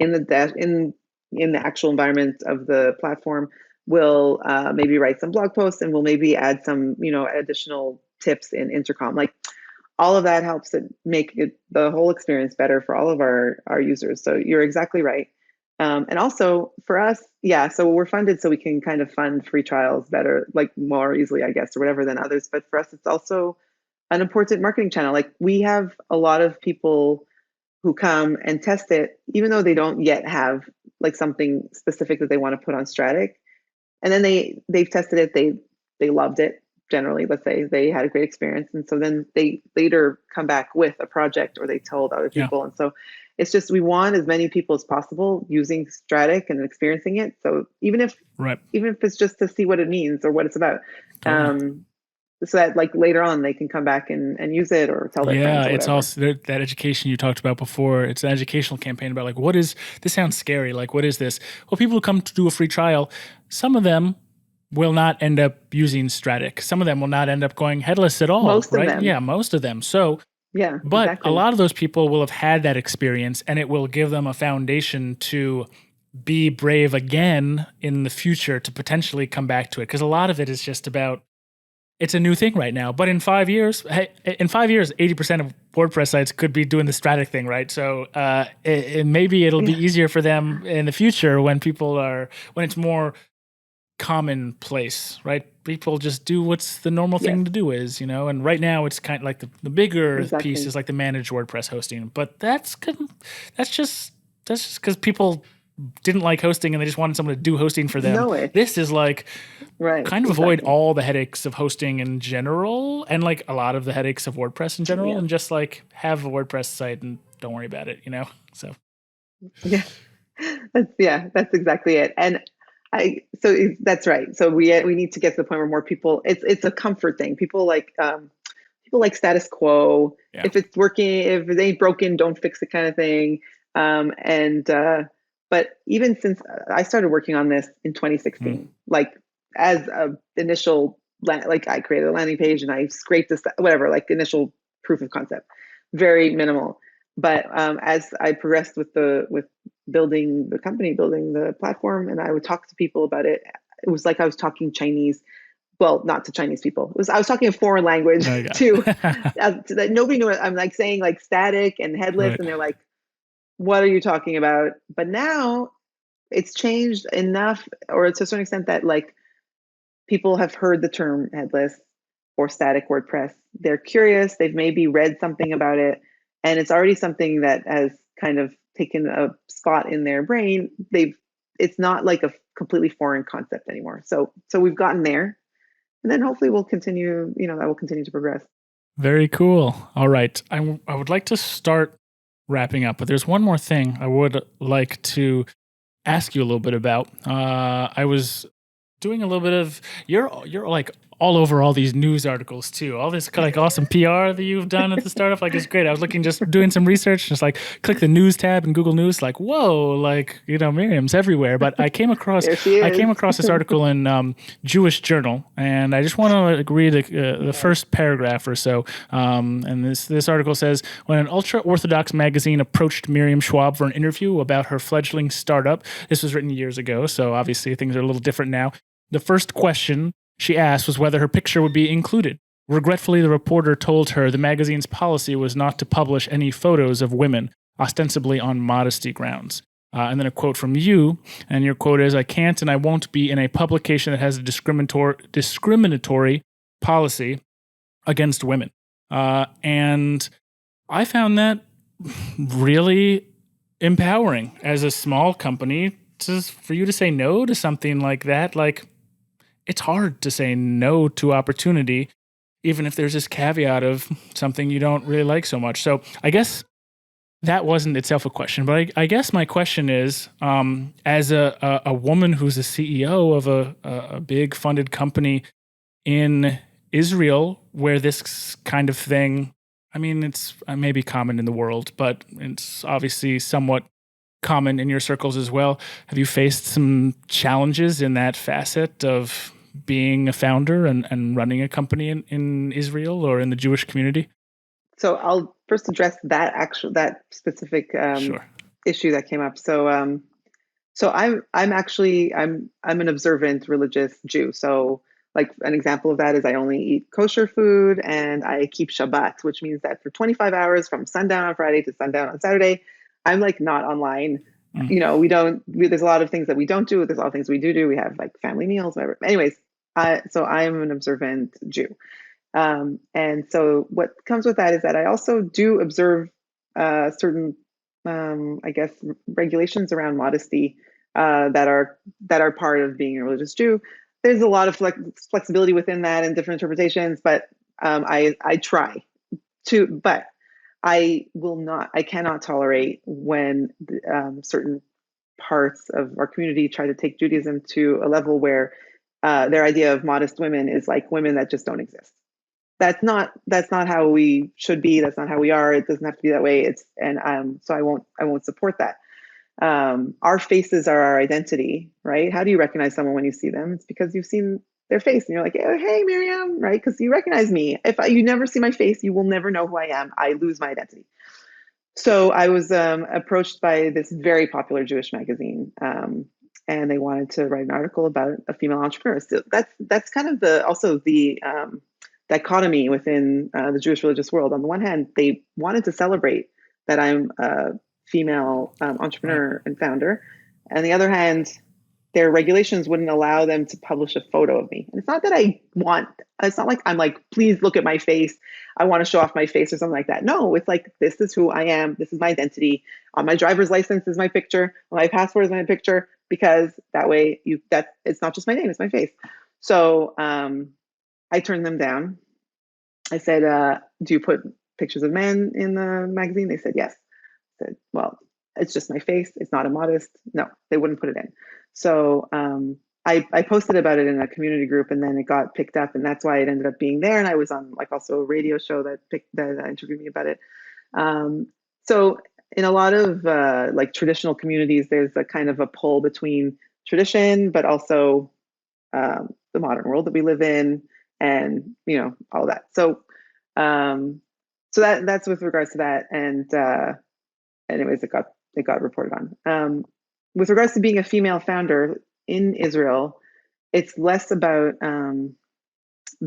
in the actual environment of the platform. We'll maybe write some blog posts, and we'll maybe add some additional tips in intercom. Like, all of that helps it make the whole experience better for all of our users. So you're exactly right. And also for us, so we're funded so we can kind of fund free trials better, like more easily, I guess, or whatever, than others. But for us, it's also an important marketing channel. Like, we have a lot of people who come and test it, even though they don't yet have like something specific that they want to put on Strattic. And then they've tested it, they loved it. Generally, let's say they had a great experience, and so then they later come back with a project, or they told other people. And so it's just, we want as many people as possible using Strattic and experiencing it. So even if it's just to see what it means or what it's about, so that like later on they can come back and use it or tell their friends. It's also that education you talked about before. It's an educational campaign about like, what is this? Sounds scary. Like, what is this? Well, people who come to do a free trial, some of them will not end up using Strattic. Some of them will not end up going headless at all. Most right? of them. Yeah, most of them. So, but exactly. A lot of those people will have had that experience, and it will give them a foundation to be brave again in the future to potentially come back to it. Because a lot of it is just about it's a new thing right now. But in 5 years, hey, in 5 years, 80% of WordPress sites could be doing the Strattic thing, right? So maybe it'll be Yeah. easier for them in the future when when it's more commonplace, right? People just do what's the normal Yes, thing to do is, and right now it's kind of like the bigger piece exactly. is like the managed WordPress hosting, but that's just because people didn't like hosting and they just wanted someone to do hosting for them. No way. This is like Right, kind of avoid exactly. all the headaches of hosting in general and like a lot of the headaches of WordPress in general Yeah. and just like have a WordPress site and don't worry about it, So Yeah. That's exactly it. And that's right. So we need to get to the point where more people, it's a comfort thing. People like status quo. yeah. If it's working, if it ain't broken, don't fix it kind of thing. And But even since I started working on this in Mm. 2016, like as a initial, like I created a landing page and I scraped this, whatever, like initial proof of concept, very minimal. But as I progressed with building the company, building the platform, and I would talk to people about it, it was like I was talking Chinese, well, not to Chinese people. I was talking a foreign language There you go. to that nobody knew. I'm like saying like static and headless, Right. and they're like, "What are you talking about?" But now it's changed enough, or to a certain extent, that like people have heard the term headless or static WordPress. They're curious. They've maybe read something about it, and it's already something that has kind of taken a spot in their brain. It's not like a completely foreign concept anymore. So we've gotten there, and then hopefully we'll continue. That will continue to progress. Very cool. All right. I would like to start wrapping up, but there's one more thing I would like to ask you a little bit about. I was doing a little bit of you're like all over all these news articles too. All this like awesome PR that you've done at the startup, like it's great. I was looking just doing some research, just like click the news tab in Google News, like whoa, like Miriam's everywhere. But There she I came is. across this article in Jewish Journal, and I just want to read the first paragraph or so. And this article says when an ultra orthodox magazine approached Miriam Schwab for an interview about her fledgling startup. This was written years ago, so obviously things are a little different now. The first question she asked was whether her picture would be included. Regretfully, the reporter told her the magazine's policy was not to publish any photos of women, ostensibly on modesty grounds. And then a quote from you, and your quote is, "I can't and I won't be in a publication that has a discriminatory policy against women." And I found that really empowering as a small company for you to say no to something like that. Like, it's hard to say no to opportunity, even if there's this caveat of something you don't really like so much. So I guess that wasn't itself a question, but I guess my question is, as a woman who's a CEO of a big funded company in Israel, where this kind of thing, I mean, it's maybe common in the world, but it's obviously somewhat common in your circles as well. Have you faced some challenges in that facet of being a founder and running a company in Israel or in the Jewish community? So I'll first address that specific Sure. issue that came up. So I'm an observant religious Jew. So like an example of that is I only eat kosher food and I keep Shabbat, which means that for 25 hours from sundown on Friday to sundown on Saturday, I'm like not online. Mm. There's a lot of things that we don't do. There's a lot of things we do. We have like family meals, whatever. Anyways, so I'm an observant Jew. And so what comes with that is that I also do observe certain, I guess, regulations around modesty that are part of being a religious Jew. There's a lot of flexibility within that and different interpretations, but I try to, but I cannot tolerate when certain parts of our community try to take Judaism to a level where their idea of modest women is like women that just don't exist. That's not how we should be. That's not how we are. It doesn't have to be that way. So I won't support that. Our faces are our identity, right? How do you recognize someone when you see them? It's because you've seen their face and you're like, oh, hey, Miriam, right? Because you recognize me. If you never see my face, you will never know who I am. I lose my identity. So I was approached by this very popular Jewish magazine, and they wanted to write an article about a female entrepreneur. So that's kind of the dichotomy within the Jewish religious world. On the one hand, they wanted to celebrate that I'm a female entrepreneur and founder. On the other hand, their regulations wouldn't allow them to publish a photo of me. And it's not that it's not like I'm like, please look at my face. I want to show off my face or something like that. No, it's like, this is who I am. This is my identity. On my driver's license is my picture. On my passport is my picture, because that way it's not just my name, it's my face. So I turned them down. I said, do you put pictures of men in the magazine? They said, yes. I said, well, it's just my face. It's not immodest. No, they wouldn't put it in. So I posted about it in a community group, and then it got picked up, and that's why it ended up being there. And I was on like also a radio show that interviewed me about it. So in a lot of like traditional communities, there's a kind of a pull between tradition, but also the modern world that we live in, and all that. So that's with regards to that. And anyways, it got reported on. With regards to being a female founder in Israel, it's less about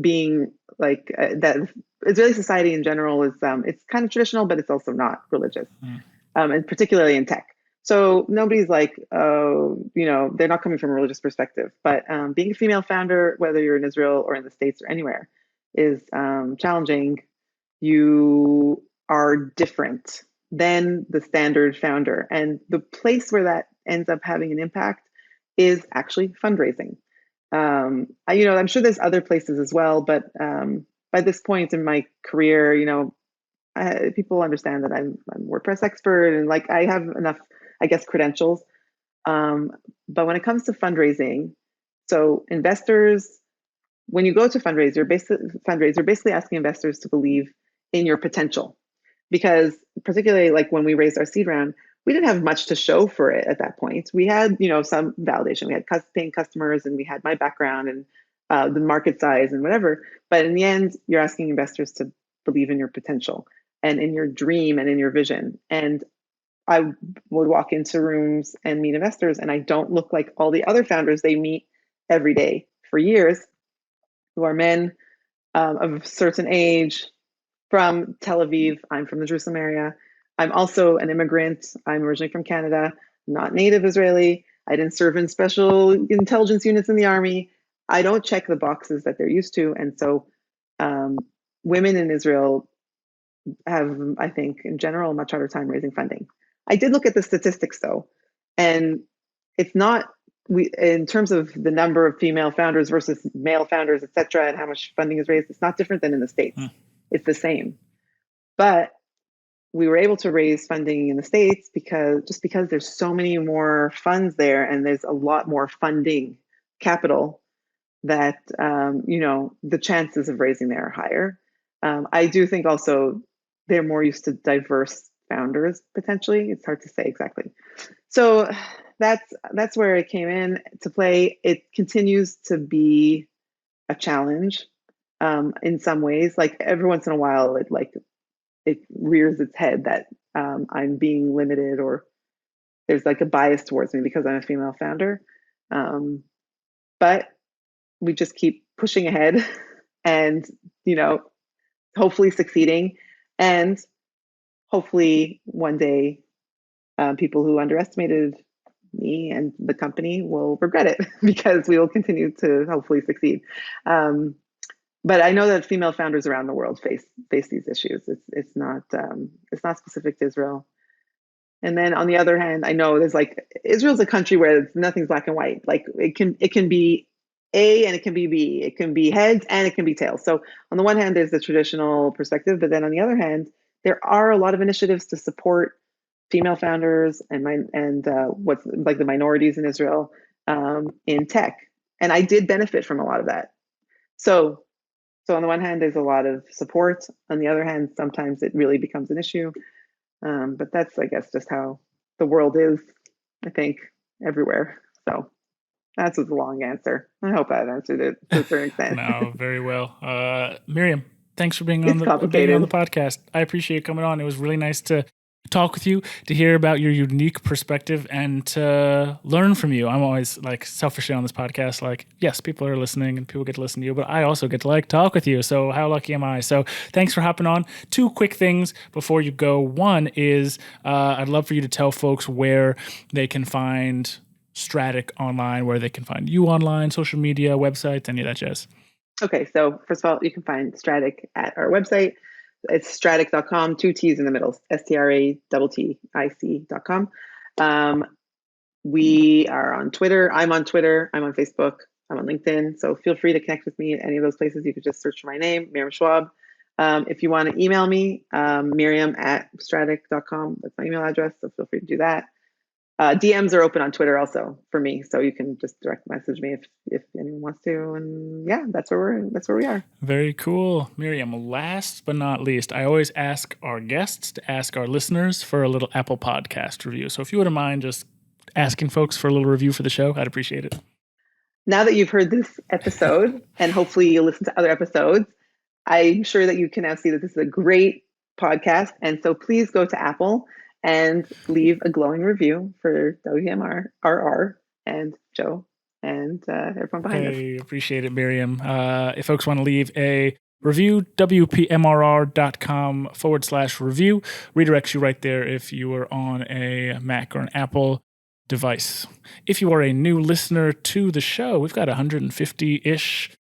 being like that. Israeli society in general is it's kind of traditional, but it's also not religious, and particularly in tech. So nobody's like, oh, they're not coming from a religious perspective. But being a female founder, whether you're in Israel or in the States or anywhere, is challenging. You are different than the standard founder. And the place where that ends up having an impact is actually fundraising. I'm sure there's other places as well, but by this point in my career, people understand that I'm a WordPress expert, and like I have enough, I guess, credentials. But when it comes to fundraising, so investors, when you go to fundraise, you're basically asking investors to believe in your potential. Because particularly like when we raised our seed round, we didn't have much to show for it at that point. We had, some validation. We had paying customers, and we had my background and the market size and whatever. But in the end, you're asking investors to believe in your potential and in your dream and in your vision. And I would walk into rooms and meet investors, and I don't look like all the other founders they meet every day for years, who are men of a certain age, from Tel Aviv. I'm from the Jerusalem area. I'm also an immigrant. I'm originally from Canada, not native Israeli. I didn't serve in special intelligence units in the army. I don't check the boxes that they're used to. And so women in Israel have, I think, in general, a much harder time raising funding. I did look at the statistics, though, and it's not, in terms of the number of female founders versus male founders, et cetera, and how much funding is raised, it's not different than in the States. It's the same. But we were able to raise funding in the States because there's so many more funds there, and there's a lot more funding capital, that the chances of raising there are higher. I do think also they're more used to diverse founders potentially. It's hard to say exactly. So that's where it came in to play. It continues to be a challenge in some ways. Like every once in a while, it rears its head that I'm being limited, or there's like a bias towards me because I'm a female founder. But we just keep pushing ahead and, hopefully succeeding. And hopefully one day people who underestimated me and the company will regret it, because we will continue to hopefully succeed. But I know that female founders around the world face these issues. It's not specific to Israel. And then on the other hand, I know there's like, Israel's a country where nothing's black and white. Like it can be A and it can be B. It can be heads and it can be tails. So on the one hand, there's the traditional perspective, but then on the other hand, there are a lot of initiatives to support female founders and what's like the minorities in Israel in tech. And I did benefit from a lot of that. So on the one hand, there's a lot of support. On the other hand, sometimes it really becomes an issue. But that's, I guess, just how the world is, I think, everywhere. So that's a long answer. I hope that answered it to a certain extent. No, very well. Miriam, thanks for being on It's the complicated. podcast. I appreciate you coming on. It was really nice to talk with you, to hear about your unique perspective, and to learn from you. I'm always like selfishly on this podcast, like, yes, people are listening and people get to listen to you, but I also get to like talk with you. So how lucky am I? So thanks for hopping on. 2 quick things before you go. One is I'd love for you to tell folks where they can find Strattic online, where they can find you online, social media, websites, any of that jazz. Okay, so first of all, you can find Strattic at our website. It's strattic.com, 2 T's in the middle, STRATTIC.com. We are on Twitter. I'm on Twitter. I'm on Facebook. I'm on LinkedIn. So feel free to connect with me at any of those places. You could just search for my name, Miriam Schwab. If you want to email me, Miriam@strattic.com. That's my email address. So feel free to do that. DMs are open on Twitter also for me, so you can just direct message me if anyone wants to. And yeah, that's where we are. Very cool. Miriam, last but not least, I always ask our guests to ask our listeners for a little Apple Podcast review. So if you wouldn't mind just asking folks for a little review for the show, I'd appreciate it. Now that you've heard this episode, and hopefully you'll listen to other episodes, I'm sure that you can now see that this is a great podcast. And so please go to Apple and leave a glowing review for WPMRR and Joe and everyone behind us. I appreciate it, Miriam. If folks want to leave a review, WPMRR.com/review redirects you right there if you are on a Mac or an Apple device. If you are a new listener to the show, we've got 150-ish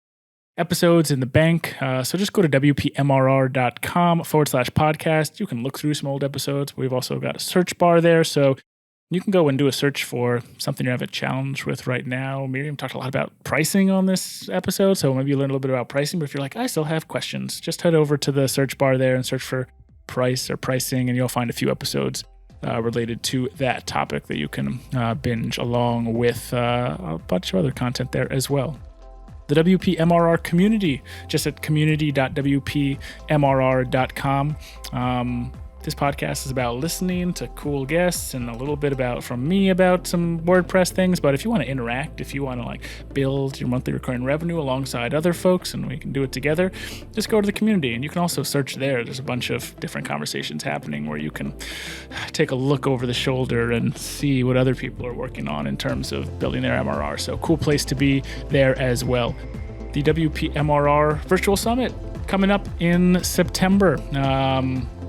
episodes in the bank. So just go to WPMRR.com/podcast. You can look through some old episodes. We've also got a search bar there. So you can go and do a search for something you have a challenge with right now. Miriam talked a lot about pricing on this episode. So maybe you learn a little bit about pricing. But if you're like, I still have questions, just head over to the search bar there and search for price or pricing, and you'll find a few episodes related to that topic that you can binge along with a bunch of other content there as well. The WPMRR community, just at community.wpmrr.com. This podcast is about listening to cool guests and a little bit from me about some WordPress things. But if you want to interact, if you want to like build your monthly recurring revenue alongside other folks and we can do it together, just go to the community. And you can also search there. There's a bunch of different conversations happening where you can take a look over the shoulder and see what other people are working on in terms of building their MRR. So cool place to be there as well. The WPMRR Virtual Summit coming up in September.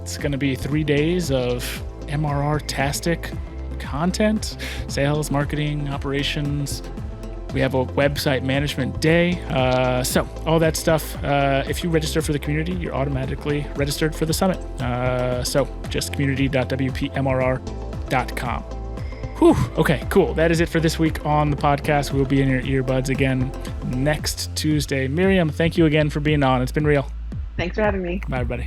It's going to be 3 days of MRR-tastic content, sales, marketing, operations. We have a website management day. So all that stuff, if you register for the community, you're automatically registered for the summit. So just community.wpmrr.com. Whew. Okay, cool. That is it for this week on the podcast. We'll be in your earbuds again next Tuesday. Miriam, thank you again for being on. It's been real. Thanks for having me. Bye, everybody.